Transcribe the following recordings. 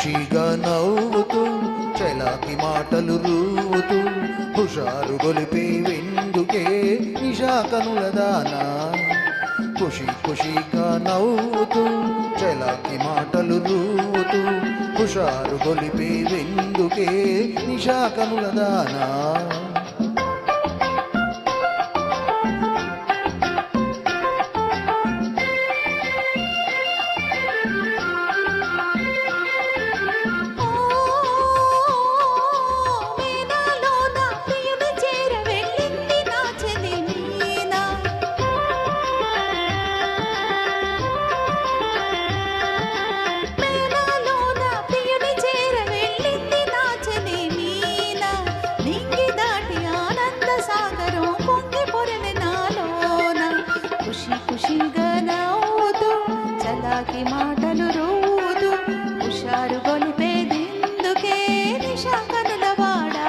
ఖుషీగా నవ్వుతూ చలాకి మాటలు రూవుతూ హుషారు గొలిపే వెందుకే నిషా కనుల దానా ఖుషీగా నవ్వుతూ చలాకి మాటలు రూవుతూ హుషారు గొలిపే వెందుకే నిషా కనుల దానా ఖుషీగా నవ్వుతూ చలాకి మాటలు రూదు హుషారు గొలిపేదెందుకే నిషా కనుల వాడా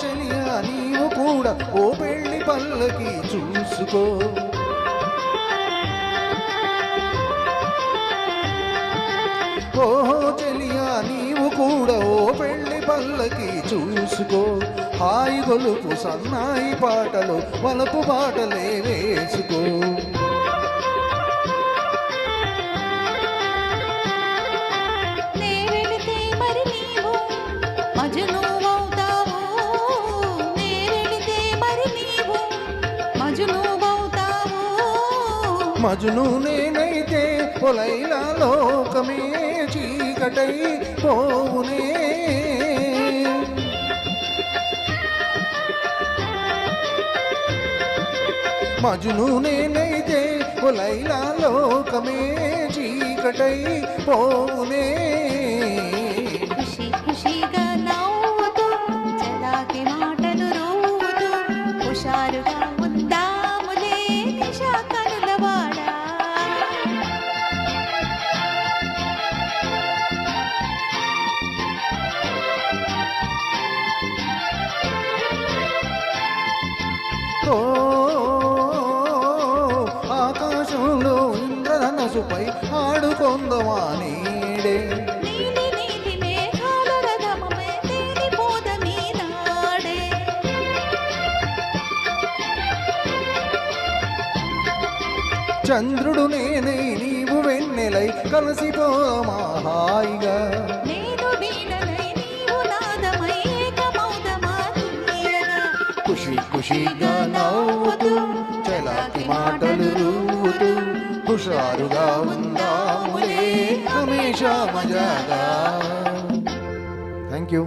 చెలియా నీవు కూడా ఓ పెళ్లి పల్లకి చూసుకో ఓహో చెలియా నీవు కూడా ఓ పెళ్లి పల్లకి చూసుకో హాయి గొలుపు సన్నాయి పాటలు వలపు పాటలే వేసుకో మజును నేనైతే పొలైలా లోకమే చీకటై పోవునే మజును నేనైతే పొలైలా లోకమే చీకటై పోవునే ఖుషీగా నవ్వుతూ చలాకి మాటలు రూదు హుషారుగా ఉందాములే నిషా కనుల వాడా ఆకాశంలో ఇంద్రధనసుపై ఆడుకొందమా నీడే చంద్రుడు నేనై నీవు వెన్నెలై కలిసిపోమా హాయిగా ఖుషీగా నవ్వుతూ చలాకి మాటలు రూవుతూ హుషారుగా ఉందాములే హమేషా మజాగా థ్యాంక్ యూ